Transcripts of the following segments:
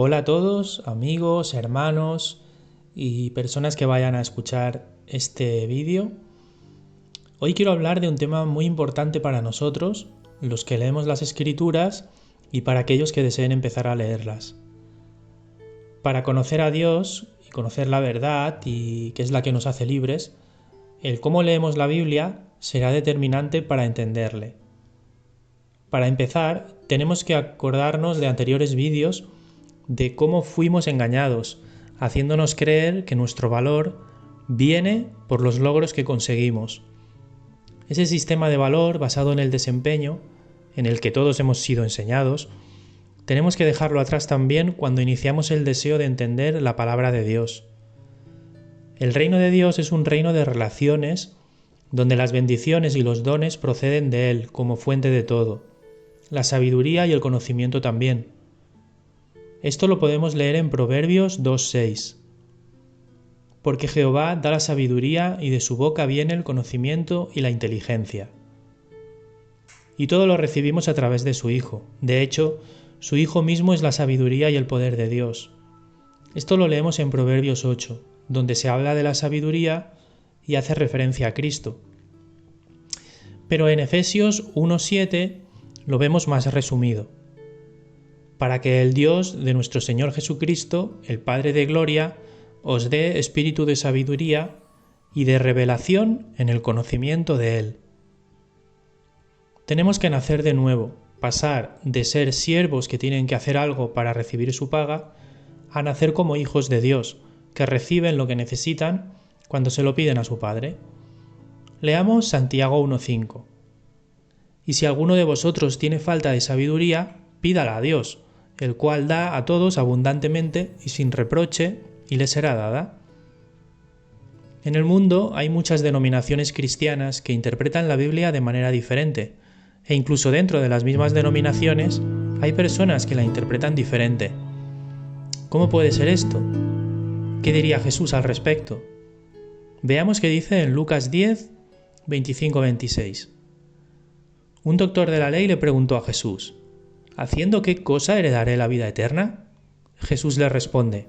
Hola a todos, amigos, hermanos y personas que vayan a escuchar este vídeo. Hoy quiero hablar de un tema muy importante para nosotros, los que leemos las Escrituras y para aquellos que deseen empezar a leerlas. Para conocer a Dios y conocer la verdad, y que es la que nos hace libres, el cómo leemos la Biblia será determinante para entenderle. Para empezar, tenemos que acordarnos de anteriores vídeos de cómo fuimos engañados, haciéndonos creer que nuestro valor viene por los logros que conseguimos. Ese sistema de valor basado en el desempeño, en el que todos hemos sido enseñados, tenemos que dejarlo atrás también cuando iniciamos el deseo de entender la palabra de Dios. El reino de Dios es un reino de relaciones donde las bendiciones y los dones proceden de Él como fuente de todo, la sabiduría y el conocimiento también. Esto lo podemos leer en Proverbios 2:6. Porque Jehová da la sabiduría y de su boca viene el conocimiento y la inteligencia. Y todo lo recibimos a través de su Hijo. De hecho, su Hijo mismo es la sabiduría y el poder de Dios. Esto lo leemos en Proverbios 8, donde se habla de la sabiduría y hace referencia a Cristo. Pero en Efesios 1:7 lo vemos más resumido. Para que el Dios de nuestro Señor Jesucristo, el Padre de Gloria, os dé espíritu de sabiduría y de revelación en el conocimiento de Él. Tenemos que nacer de nuevo, pasar de ser siervos que tienen que hacer algo para recibir su paga, a nacer como hijos de Dios, que reciben lo que necesitan cuando se lo piden a su Padre. Leamos Santiago 1:5. Y si alguno de vosotros tiene falta de sabiduría, pídala a Dios, el cual da a todos abundantemente y sin reproche, y le será dada. En el mundo hay muchas denominaciones cristianas que interpretan la Biblia de manera diferente, e incluso dentro de las mismas denominaciones hay personas que la interpretan diferente. ¿Cómo puede ser esto? ¿Qué diría Jesús al respecto? Veamos qué dice en Lucas 10, 25-26. Un doctor de la ley le preguntó a Jesús: ¿haciendo qué cosa heredaré la vida eterna? Jesús le responde: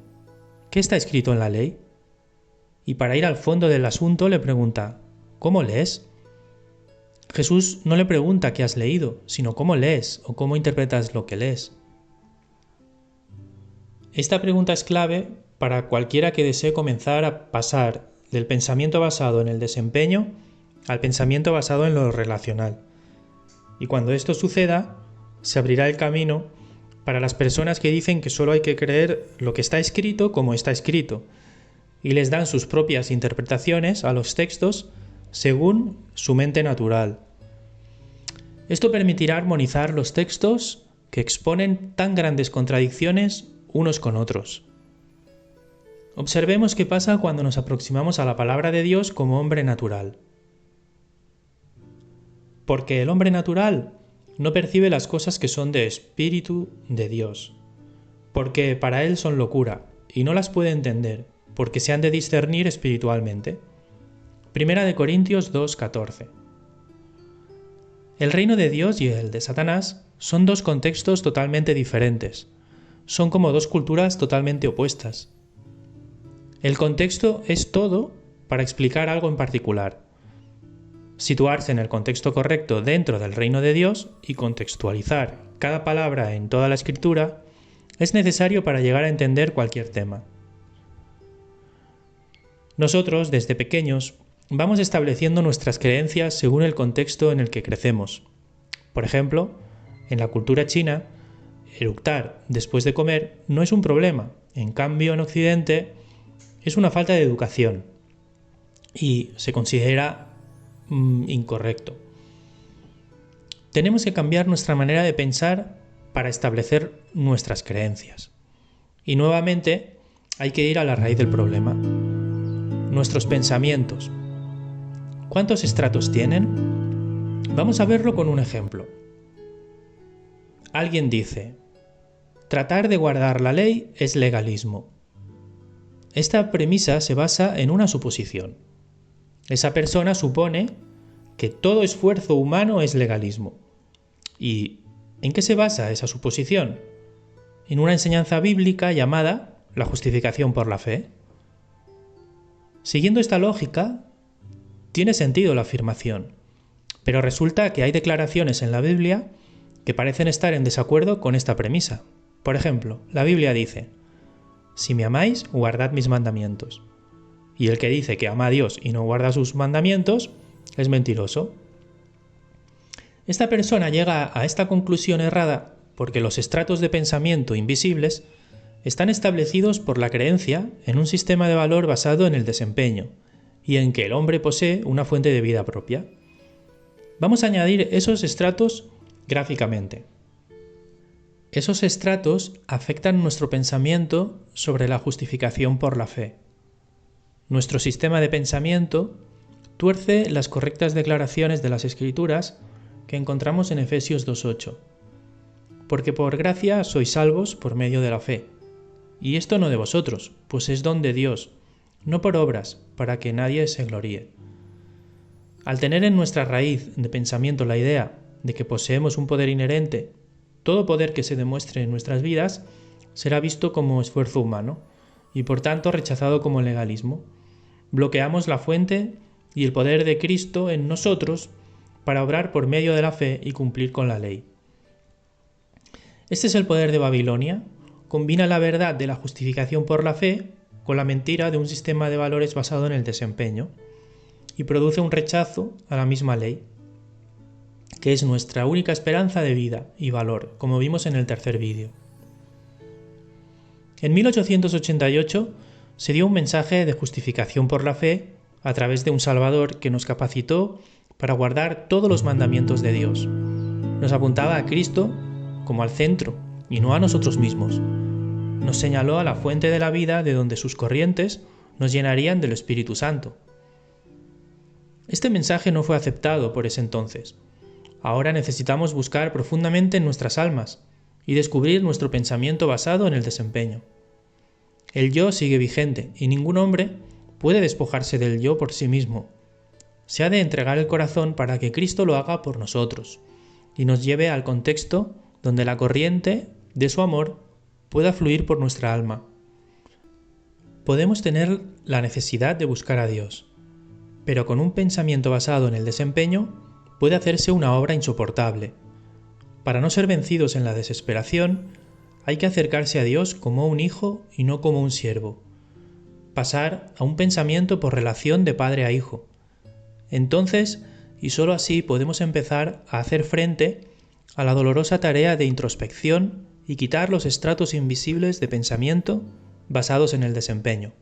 ¿qué está escrito en la ley? Y para ir al fondo del asunto le pregunta: ¿cómo lees? Jesús no le pregunta qué has leído, sino cómo lees o cómo interpretas lo que lees. Esta pregunta es clave para cualquiera que desee comenzar a pasar del pensamiento basado en el desempeño al pensamiento basado en lo relacional. Y cuando esto suceda, se abrirá el camino para las personas que dicen que solo hay que creer lo que está escrito como está escrito, y les dan sus propias interpretaciones a los textos según su mente natural. Esto permitirá armonizar los textos que exponen tan grandes contradicciones unos con otros. Observemos qué pasa cuando nos aproximamos a la palabra de Dios como hombre natural. Porque el hombre natural no percibe las cosas que son de espíritu de Dios, porque para él son locura, y no las puede entender, porque se han de discernir espiritualmente. Primera de Corintios 2:14. El reino de Dios y el de Satanás son dos contextos totalmente diferentes. Son como dos culturas totalmente opuestas. El contexto es todo para explicar algo en particular. Situarse en el contexto correcto dentro del reino de Dios y contextualizar cada palabra en toda la Escritura es necesario para llegar a entender cualquier tema. Nosotros, desde pequeños, vamos estableciendo nuestras creencias según el contexto en el que crecemos. Por ejemplo, en la cultura china, eructar después de comer no es un problema. En cambio, en Occidente, es una falta de educación y se considera incorrecto. Tenemos que cambiar nuestra manera de pensar para establecer nuestras creencias. Y nuevamente hay que ir a la raíz del problema. Nuestros pensamientos. ¿Cuántos estratos tienen? Vamos a verlo con un ejemplo. Alguien dice: tratar de guardar la ley es legalismo. Esta premisa se basa en una suposición. Esa persona supone que todo esfuerzo humano es legalismo. ¿Y en qué se basa esa suposición? en una enseñanza bíblica llamada la justificación por la fe. Siguiendo esta lógica, tiene sentido la afirmación, pero resulta que hay declaraciones en la Biblia que parecen estar en desacuerdo con esta premisa. Por ejemplo, la Biblia dice: «Si me amáis, guardad mis mandamientos». Y el que dice que ama a Dios y no guarda sus mandamientos es mentiroso. Esta persona llega a esta conclusión errada porque los estratos de pensamiento invisibles están establecidos por la creencia en un sistema de valor basado en el desempeño y en que el hombre posee una fuente de vida propia. Vamos a añadir esos estratos gráficamente. Esos estratos afectan nuestro pensamiento sobre la justificación por la fe. Nuestro sistema de pensamiento tuerce las correctas declaraciones de las Escrituras que encontramos en Efesios 2:8. Porque por gracia sois salvos por medio de la fe. Y esto no de vosotros, pues es don de Dios, no por obras, para que nadie se gloríe. Al tener en nuestra raíz de pensamiento la idea de que poseemos un poder inherente, todo poder que se demuestre en nuestras vidas será visto como esfuerzo humano y por tanto rechazado como legalismo. Bloqueamos la fuente y el poder de Cristo en nosotros para obrar por medio de la fe y cumplir con la ley. Este es el poder de Babilonia. Combina la verdad de la justificación por la fe con la mentira de un sistema de valores basado en el desempeño y produce un rechazo a la misma ley, que es nuestra única esperanza de vida y valor, como vimos en el tercer vídeo. En 1888 se dio un mensaje de justificación por la fe a través de un Salvador que nos capacitó para guardar todos los mandamientos de Dios. Nos apuntaba a Cristo como al centro y no a nosotros mismos. Nos señaló a la fuente de la vida de donde sus corrientes nos llenarían del Espíritu Santo. Este mensaje no fue aceptado por ese entonces. Ahora necesitamos buscar profundamente en nuestras almas y descubrir nuestro pensamiento basado en el desempeño. El yo sigue vigente y ningún hombre puede despojarse del yo por sí mismo. Se ha de entregar el corazón para que Cristo lo haga por nosotros y nos lleve al contexto donde la corriente de su amor pueda fluir por nuestra alma. Podemos tener la necesidad de buscar a Dios, pero con un pensamiento basado en el desempeño puede hacerse una obra insoportable. Para no ser vencidos en la desesperación, hay que acercarse a Dios como un hijo y no como un siervo. Pasar a un pensamiento por relación de padre a hijo. Entonces, y sólo así podemos empezar a hacer frente a la dolorosa tarea de introspección y quitar los estratos invisibles de pensamiento basados en el desempeño.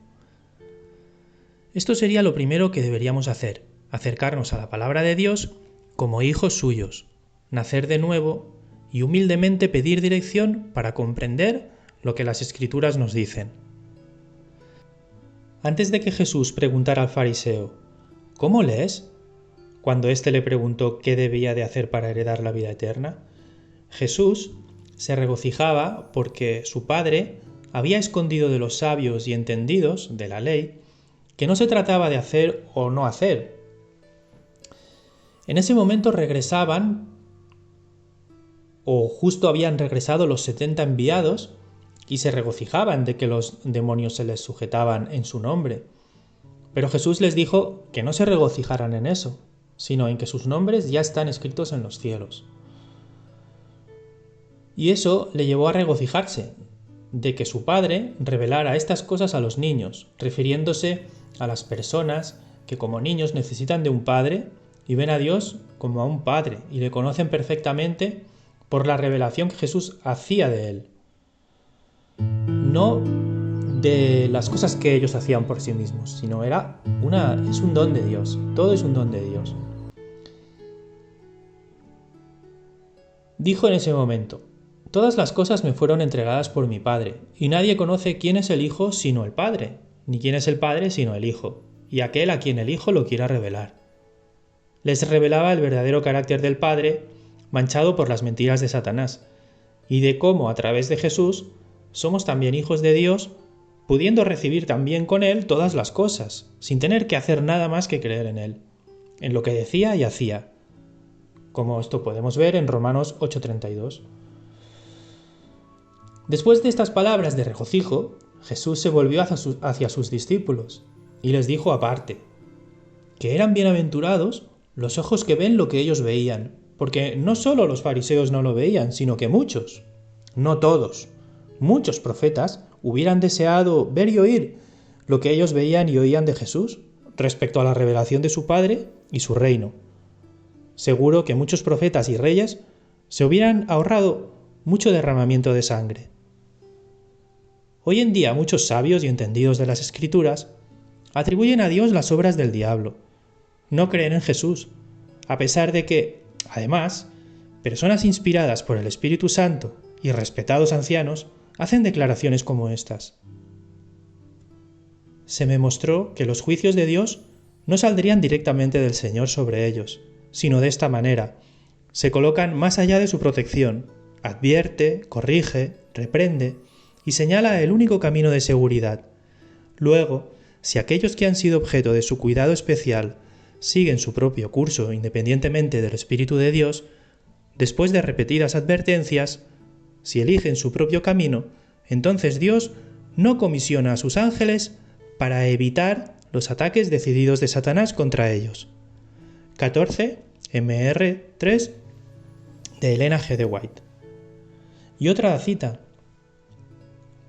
Esto sería lo primero que deberíamos hacer, acercarnos a la palabra de Dios como hijos suyos, nacer de nuevo y humildemente pedir dirección para comprender lo que las Escrituras nos dicen. Antes de que Jesús preguntara al fariseo, ¿cómo lees?, cuando éste le preguntó qué debía de hacer para heredar la vida eterna, Jesús se regocijaba porque su Padre había escondido de los sabios y entendidos de la ley que no se trataba de hacer o no hacer. En ese momento regresaban, o justo habían regresado los 70 enviados, y se regocijaban de que los demonios se les sujetaban en su nombre. Pero Jesús les dijo que no se regocijaran en eso, sino en que sus nombres ya están escritos en los cielos. Y eso le llevó a regocijarse, de que su Padre revelara estas cosas a los niños, refiriéndose a las personas que como niños necesitan de un Padre y ven a Dios como a un Padre y le conocen perfectamente por la revelación que Jesús hacía de Él. No de las cosas que ellos hacían por sí mismos, sino es un don de Dios, todo es un don de Dios. Dijo en ese momento: «Todas las cosas me fueron entregadas por mi Padre, y nadie conoce quién es el Hijo sino el Padre, ni quién es el Padre sino el Hijo, y aquel a quien el Hijo lo quiera revelar». Les revelaba el verdadero carácter del Padre, manchado por las mentiras de Satanás, y de cómo a través de Jesús somos también hijos de Dios, pudiendo recibir también con Él todas las cosas, sin tener que hacer nada más que creer en Él, en lo que decía y hacía, como esto podemos ver en Romanos 8:32. Después de estas palabras de regocijo, Jesús se volvió hacia sus discípulos y les dijo aparte, que eran bienaventurados los ojos que ven lo que ellos veían, porque no solo los fariseos no lo veían, sino que muchos, no todos, muchos profetas hubieran deseado ver y oír lo que ellos veían y oían de Jesús respecto a la revelación de su Padre y su reino. Seguro que muchos profetas y reyes se hubieran ahorrado mucho derramamiento de sangre. Hoy en día muchos sabios y entendidos de las Escrituras atribuyen a Dios las obras del diablo. No creen en Jesús, a pesar de que, además, personas inspiradas por el Espíritu Santo y respetados ancianos hacen declaraciones como estas. Se me mostró que los juicios de Dios no saldrían directamente del Señor sobre ellos, sino de esta manera. Se colocan más allá de su protección, advierte, corrige, reprende y señala el único camino de seguridad. Luego, si aquellos que han sido objeto de su cuidado especial siguen su propio curso independientemente del Espíritu de Dios, después de repetidas advertencias, si eligen su propio camino, entonces Dios no comisiona a sus ángeles para evitar los ataques decididos de Satanás contra ellos. 14 Mr. 3 de Elena G. de White. Y otra cita.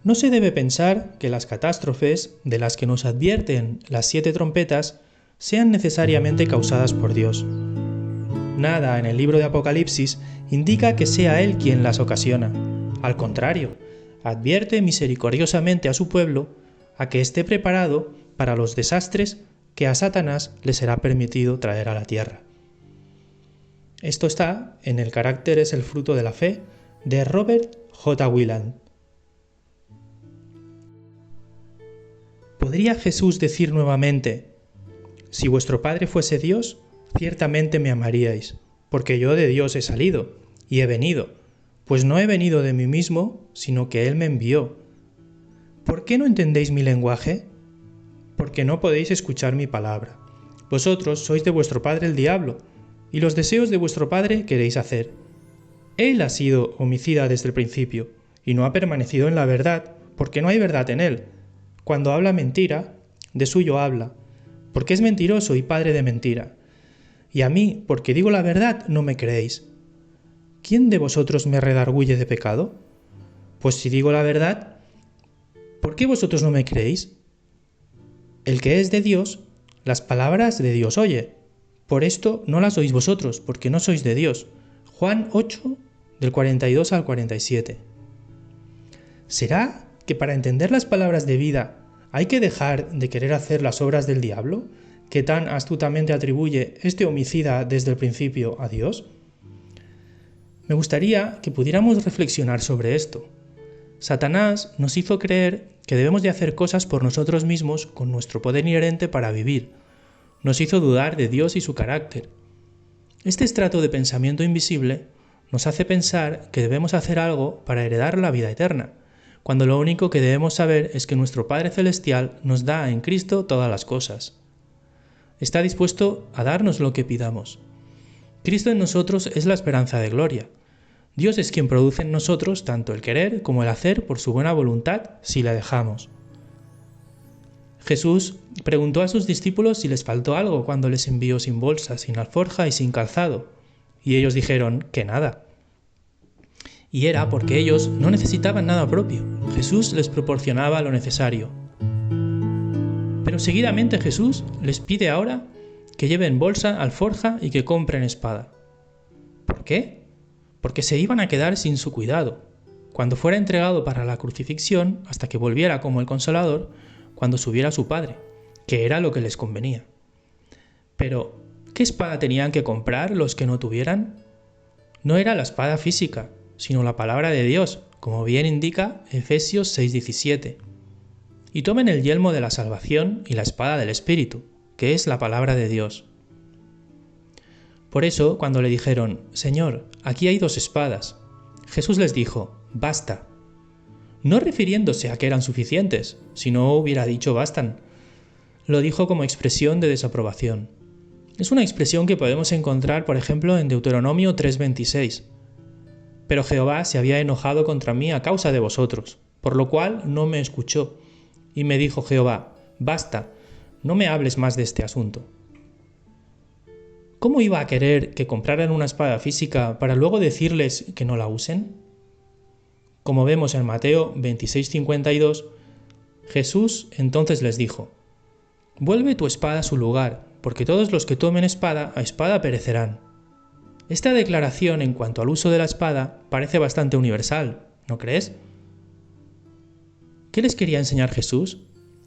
No se debe pensar que las catástrofes de las que nos advierten las 7 trompetas sean necesariamente causadas por Dios. Nada en el libro de Apocalipsis indica que sea Él quien las ocasiona. Al contrario, advierte misericordiosamente a su pueblo a que esté preparado para los desastres que a Satanás le será permitido traer a la tierra. Esto está en El carácter es el fruto de la fe, de Robert J. Wieland. ¿Podría Jesús decir nuevamente, si vuestro Padre fuese Dios, ciertamente me amaríais, porque yo de Dios he salido y he venido, pues no he venido de mí mismo, sino que Él me envió? ¿Por qué no entendéis mi lenguaje? Porque no podéis escuchar mi palabra. Vosotros sois de vuestro padre el diablo, y los deseos de vuestro padre queréis hacer. Él ha sido homicida desde el principio, y no ha permanecido en la verdad, porque no hay verdad en él. Cuando habla mentira, de suyo habla, porque es mentiroso y padre de mentira. Y a mí, porque digo la verdad, no me creéis. ¿Quién de vosotros me redarguye de pecado? Pues si digo la verdad, ¿por qué vosotros no me creéis? El que es de Dios, las palabras de Dios oye. Por esto no las oís vosotros, porque no sois de Dios. Juan 8, del 42 al 47. ¿Será que para entender las palabras de vida hay que dejar de querer hacer las obras del diablo, que tan astutamente atribuye este homicida desde el principio a Dios? Me gustaría que pudiéramos reflexionar sobre esto. Satanás nos hizo creer que debemos de hacer cosas por nosotros mismos con nuestro poder inherente para vivir. Nos hizo dudar de Dios y su carácter. Este estrato de pensamiento invisible nos hace pensar que debemos hacer algo para heredar la vida eterna, cuando lo único que debemos saber es que nuestro Padre Celestial nos da en Cristo todas las cosas. Está dispuesto a darnos lo que pidamos. Cristo en nosotros es la esperanza de gloria. Dios es quien produce en nosotros tanto el querer como el hacer por su buena voluntad si la dejamos. Jesús preguntó a sus discípulos si les faltó algo cuando les envió sin bolsa, sin alforja y sin calzado, y ellos dijeron que nada. Y era porque ellos no necesitaban nada propio. Jesús les proporcionaba lo necesario. Pero seguidamente Jesús les pide ahora que lleven bolsa, alforja y que compren espada. ¿Por qué? Porque se iban a quedar sin su cuidado. Cuando fuera entregado para la crucifixión, hasta que volviera como el Consolador, cuando subiera su Padre, que era lo que les convenía. Pero, ¿qué espada tenían que comprar los que no tuvieran? No era la espada física, sino la palabra de Dios, como bien indica Efesios 6:17. Y tomen el yelmo de la salvación y la espada del Espíritu, que es la palabra de Dios. Por eso, cuando le dijeron, Señor, aquí hay 2 espadas, Jesús les dijo, basta. No refiriéndose a que eran suficientes, si no hubiera dicho bastan. Lo dijo como expresión de desaprobación. Es una expresión que podemos encontrar, por ejemplo, en Deuteronomio 3:26. Pero Jehová se había enojado contra mí a causa de vosotros, por lo cual no me escuchó. Y me dijo Jehová: basta, no me hables más de este asunto. ¿Cómo iba a querer que compraran una espada física para luego decirles que no la usen? Como vemos en Mateo 26:52, Jesús entonces les dijo: vuelve tu espada a su lugar, porque todos los que tomen espada, a espada perecerán. Esta declaración en cuanto al uso de la espada parece bastante universal, ¿no crees? ¿Qué les quería enseñar Jesús?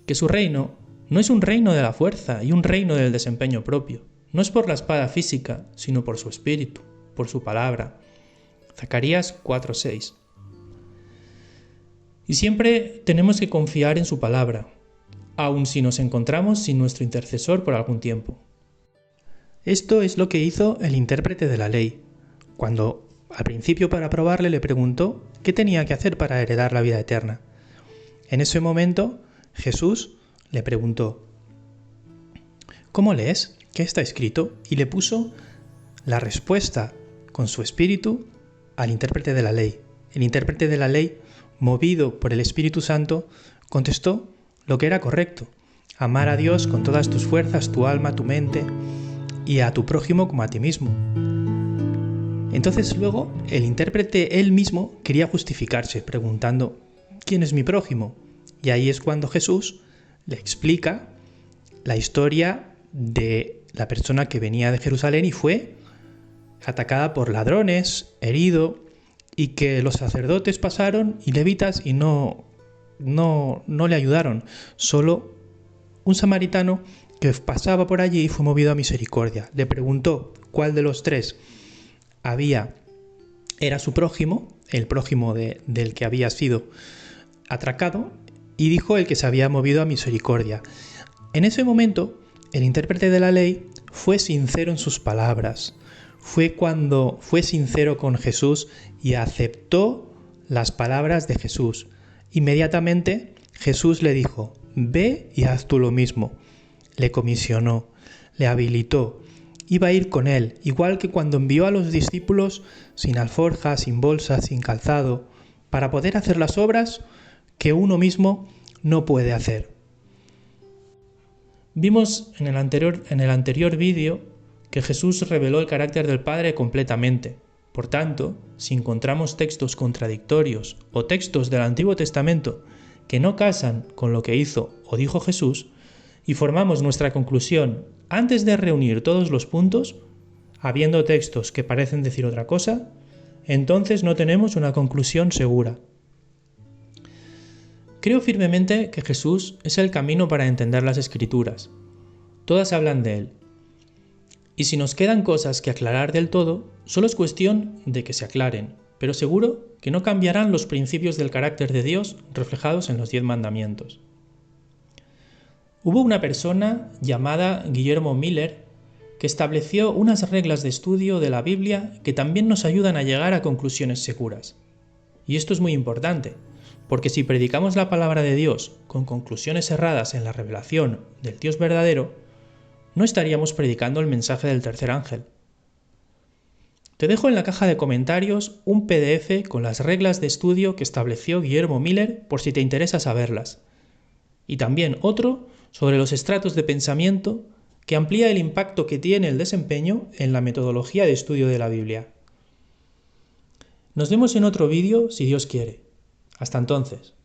Que su reino no es un reino de la fuerza y un reino del desempeño propio. No es por la espada física, sino por su espíritu, por su palabra. Zacarías 4:6. Y siempre tenemos que confiar en su palabra, aun si nos encontramos sin nuestro intercesor por algún tiempo. Esto es lo que hizo el intérprete de la ley, cuando al principio para probarle le preguntó qué tenía que hacer para heredar la vida eterna. En ese momento Jesús le preguntó: ¿cómo lees? ¿Qué está escrito? Y le puso la respuesta con su espíritu al intérprete de la ley. El intérprete de la ley, movido por el Espíritu Santo, contestó lo que era correcto: amar a Dios con todas tus fuerzas, tu alma, tu mente, y a tu prójimo como a ti mismo. Entonces luego el intérprete él mismo quería justificarse, preguntando: ¿quién es mi prójimo? Y ahí es cuando Jesús le explica la historia de la persona que venía de Jerusalén y fue atacada por ladrones, herido, y que los sacerdotes pasaron y levitas y no le ayudaron. Solo un samaritano que pasaba por allí fue movido a misericordia. Le preguntó cuál de los tres era su prójimo, el prójimo del que había sido atracado, y dijo el que se había movido a misericordia. En ese momento, el intérprete de la ley fue sincero en sus palabras. Fue cuando fue sincero con Jesús y aceptó las palabras de Jesús. Inmediatamente Jesús le dijo: ve y haz tú lo mismo. Le comisionó, le habilitó, iba a ir con él, igual que cuando envió a los discípulos sin alforja, sin bolsa, sin calzado, para poder hacer las obras que uno mismo no puede hacer. Vimos en el anterior vídeo que Jesús reveló el carácter del Padre completamente. Por tanto, si encontramos textos contradictorios o textos del Antiguo Testamento que no casan con lo que hizo o dijo Jesús, y formamos nuestra conclusión antes de reunir todos los puntos, habiendo textos que parecen decir otra cosa, entonces no tenemos una conclusión segura. Creo firmemente que Jesús es el camino para entender las Escrituras. Todas hablan de Él. Y si nos quedan cosas que aclarar del todo, solo es cuestión de que se aclaren, pero seguro que no cambiarán los principios del carácter de Dios reflejados en los 10 mandamientos. Hubo una persona llamada Guillermo Miller que estableció unas reglas de estudio de la Biblia que también nos ayudan a llegar a conclusiones seguras. Y esto es muy importante, porque si predicamos la palabra de Dios con conclusiones erradas en la revelación del Dios verdadero, no estaríamos predicando el mensaje del tercer ángel. Te dejo en la caja de comentarios un PDF con las reglas de estudio que estableció Guillermo Miller por si te interesa saberlas. Y también otro sobre los estratos de pensamiento que amplía el impacto que tiene el desempeño en la metodología de estudio de la Biblia. Nos vemos en otro vídeo si Dios quiere. Hasta entonces.